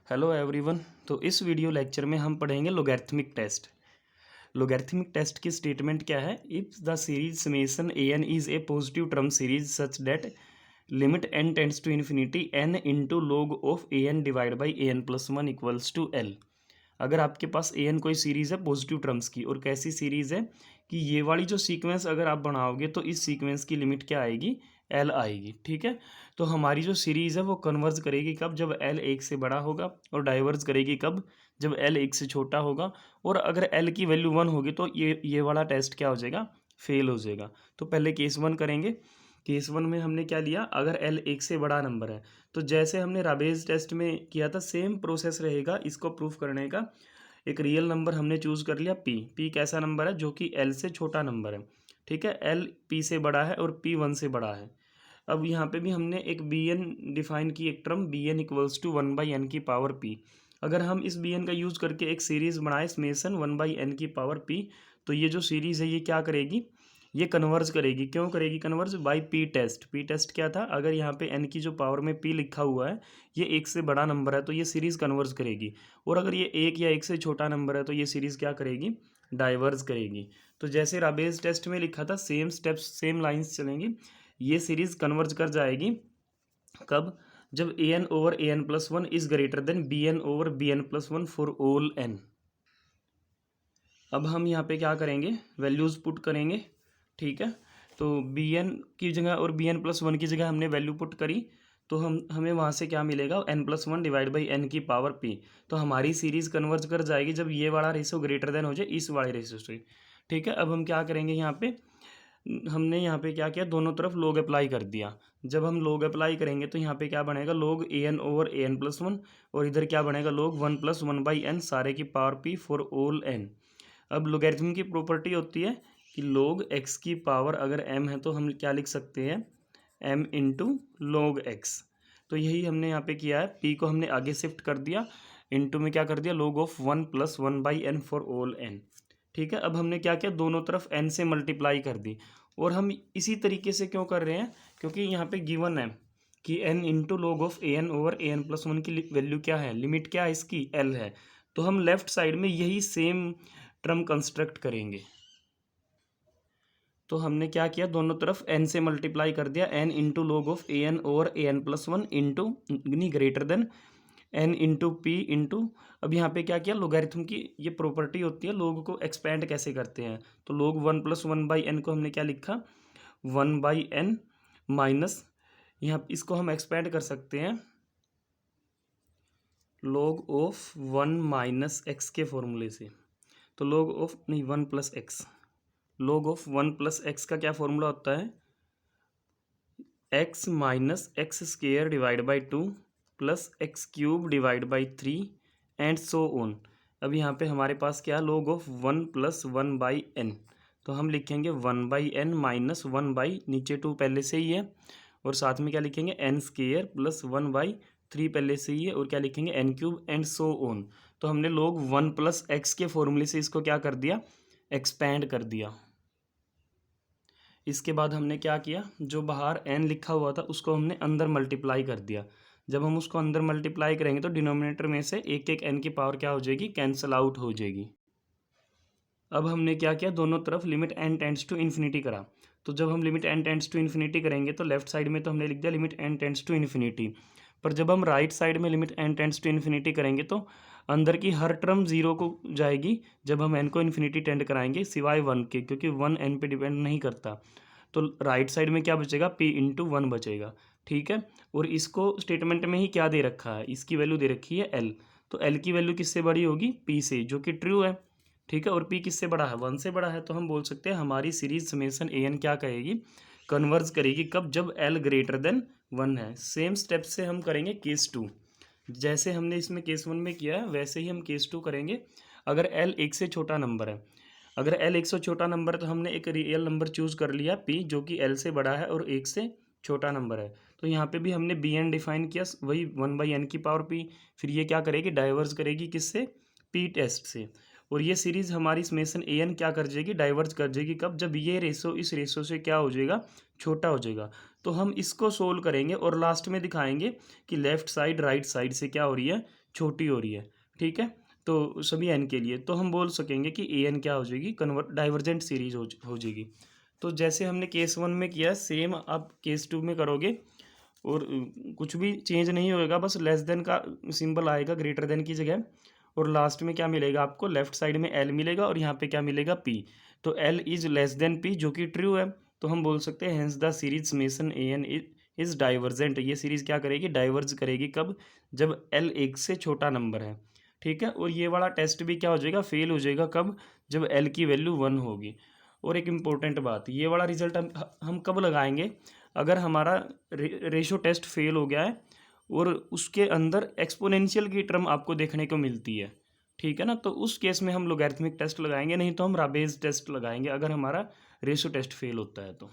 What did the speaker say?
Hello everyone. तो इस video lecture में हम पढ़ेंगे लोगैरिथमिक टेस्ट। लोगैरिथमिक टेस्ट की स्टेटमेंट क्या है? If the series summation a n is a positive term series such that limit n tends to infinity n into log of a n divide by a n plus one equals to L. अगर आपके पास a n कोई series है positive terms की, और कैसी series है कि ये वाली जो सीक्वेंस अगर आप बनाओगे तो इस सीक्वेंस की लिमिट क्या आएगी? एल आएगी। ठीक है, तो हमारी जो सीरीज़ है वो कन्वर्ज करेगी कब? जब एल एक से बड़ा होगा, और डाइवर्ज करेगी कब? जब एल एक से छोटा होगा। और अगर एल की वैल्यू वन होगी तो ये वाला टेस्ट क्या हो जाएगा? फेल हो जाएगा। तो पहले केस वन करेंगे। केस वन में हमने क्या लिया? अगर एल एक से बड़ा नंबर है तो जैसे हमने राबेज टेस्ट में किया था सेम प्रोसेस रहेगा इसको प्रूफ करने का। एक रियल नंबर हमने चूज़ कर लिया पी। पी कैसा नंबर है? जो कि एल से छोटा नंबर है। ठीक है, एल पी से बड़ा है और पी वन से बड़ा है। अब यहाँ पे भी हमने एक बी एन डिफाइन की, एक term b n equals to one by n की पावर पी। अगर हम इस बी एन का यूज़ करके एक सीरीज़ बनाए समेशन वन बाई एन की पावर पी, तो ये जो सीरीज़ है ये क्या करेगी? ये कन्वर्ज करेगी। क्यों करेगी converge? By p test. P test क्या था? अगर यहाँ पे एन की जो पावर में पी लिखा हुआ है ये एक से बड़ा नंबर है तो ये सीरीज़ कन्वर्ज करेगी। और अगर ये एक या एक से छोटा नंबर है तो ये सीरीज़ क्या करेगी? डाइवर्ज करेगी। तो जैसे राबेज टेस्ट में लिखा था सेम स्टेप्स सेम लाइंस चलेंगी। ये सीरीज़ कन्वर्ज कर जाएगी कब? जब a n over a n plus one is greater than b n over b n plus one for all n. अब हम यहाँ पे क्या करेंगे? वैल्यूज़ पुट करेंगे। ठीक है, तो बी एन की जगह और बी एन प्लस वन की जगह हमने वैल्यू पुट करी, तो हमें वहाँ से क्या मिलेगा? N plus one divide by n की पावर पी। तो हमारी सीरीज़ कन्वर्ज कर जाएगी जब ये वाला रेशो ग्रेटर देन हो जाए इस वाले रेशो से। ठीक है, अब हम क्या करेंगे? यहाँ पे हमने यहाँ पे क्या किया? दोनों तरफ लॉग अप्लाई कर दिया। जब हम लॉग अप्लाई करेंगे तो यहाँ पे क्या बनेगा? Log a n over a n plus one, और इधर क्या बनेगा? Log one plus one by n सारे की power p for all n. अब लोगैरिथम की प्रॉपर्टी होती है कि log x की पावर अगर m है तो हम क्या लिख सकते हैं? m into log x. तो यही हमने यहाँ पे किया है। p को हमने आगे शिफ्ट कर दिया, इंटू में क्या कर दिया? log of one plus one by n for all n. ठीक है, अब हमने क्या किया? दोनों तरफ n से मल्टीप्लाई कर दी। और हम इसी तरीके से क्यों कर रहे हैं? क्योंकि यहाँ पे गिवन है कि n into log of a n over a n plus one की वैल्यू क्या है? लिमिट क्या है इसकी? l है। तो हम लेफ्ट साइड में यही सेम टर्म कंस्ट्रक्ट करेंगे। तो हमने क्या किया? दोनों तरफ n से मल्टीप्लाई कर दिया, n into log of a n over a n plus one into greater than n into p into. अब यहाँ पे क्या किया? लोगैरिथम की ये प्रॉपर्टी होती है लोग को एक्सपेंड कैसे करते हैं। तो log one plus one by n को हमने क्या लिखा? वन बाई एन माइनस, यहाँ इसको हम एक्सपेंड कर सकते हैं log of one minus x के फॉर्मूले से। तो लॉग ऑफ नहीं one plus x, log of one plus x का क्या फॉर्मूला होता है? X minus x square divide by two plus x cube divide by three and so on. अब यहाँ पे हमारे पास क्या? Log of one plus one by n. तो हम लिखेंगे one by n minus one by, नीचे टू पहले से ही है, और साथ में क्या लिखेंगे? N square plus one by three पहले से ही है, और क्या लिखेंगे? N cube and so on. तो हमने लॉग वन प्लस एक्स के फॉर्मूले से इसको क्या कर दिया? एक्सपैंड कर दिया। इसके बाद हमने क्या किया? जो बाहर n लिखा हुआ था उसको हमने अंदर मल्टीप्लाई कर दिया। जब हम उसको अंदर मल्टीप्लाई करेंगे तो डिनोमिनेटर में से एक एक n की पावर क्या हो जाएगी? कैंसल आउट हो जाएगी। अब हमने क्या किया? दोनों तरफ limit n tends to infinity करा। तो जब हम limit n tends to infinity करेंगे तो लेफ्ट साइड में तो हमने लिख दिया limit n tends to infinity, पर जब हम राइट साइड में limit n tends to infinity करेंगे तो अंदर की हर टर्म जीरो को जाएगी जब हम n को इन्फिनिटी टेंड कराएंगे, सिवाय वन के, क्योंकि वन n पे डिपेंड नहीं करता। तो राइट साइड में क्या बचेगा? p इंटू वन बचेगा। ठीक है, और इसको स्टेटमेंट में ही क्या दे रखा है? इसकी वैल्यू दे रखी है l। तो l की वैल्यू किससे बड़ी होगी? p से, जो कि ट्रू है। ठीक है, और p किससे बड़ा है? वन से बड़ा है। तो हम बोल सकते हैं हमारी सीरीज समेशन ए एन क्या कहेगी? कन्वर्ज करेगी कब? जब l ग्रेटर देन वन है। सेम स्टेप से हम करेंगे केस टू। जैसे हमने इसमें केस वन में किया है वैसे ही हम केस टू करेंगे। अगर l एक से छोटा नंबर है, अगर l एक से छोटा नंबर है तो हमने एक रियल नंबर चूज़ कर लिया p, जो कि l से बड़ा है और एक से छोटा नंबर है। तो यहाँ पे भी हमने बी एन डिफाइन किया, वही वन बाई एन की पावर p। फिर ये क्या करेगी? डाइवर्ज करेगी किससे? p टेस्ट से। और ये सीरीज़ हमारी समेशन ए एन क्या कर जाएगी? डाइवर्ज कर जाएगी कब? जब ये रेशो इस रेशो से क्या हो जाएगा? छोटा हो जाएगा। तो हम इसको सोल्व करेंगे और लास्ट में दिखाएंगे कि लेफ्ट साइड राइट साइड से क्या हो रही है, छोटी हो रही है। ठीक है, तो सभी एन के लिए तो हम बोल सकेंगे कि ए एन क्या हो जाएगी, डाइवर्जेंट सीरीज हो जाएगी। तो जैसे हमने केस 1 में किया सेम आप केस 2 में करोगे और कुछ भी चेंज नहीं होएगा, बस लेस देन का सिंबल आएगा ग्रेटर देन की जगह, और लास्ट में क्या मिलेगा आपको, लेफ्ट साइड में एल मिलेगा और यहाँ पे क्या मिलेगा, पी। तो L is less than p जो कि ट्रू है, तो हम बोल सकते हैं hence the series summation a n is divergent. ये सीरीज क्या करेगी, डाइवर्ज करेगी कब, जब एल एक से छोटा नंबर है। ठीक है, और ये वाला टेस्ट भी क्या हो जाएगा, फेल हो जाएगा कब, जब एल की वैल्यू 1 होगी। और एक इम्पोर्टेंट बात, ये वाला रिजल्ट हम कब लगाएंगे, अगर हमारा रेशो टेस्ट फेल हो गया है और उसके अंदर एक्सपोनेंशियल की टर्म आपको देखने को मिलती है। ठीक है ना, तो उस केस में हम लोगैरिथमिक टेस्ट लगाएंगे, नहीं तो हम राबेज टेस्ट लगाएंगे अगर हमारा रेशो टेस्ट फेल होता है तो।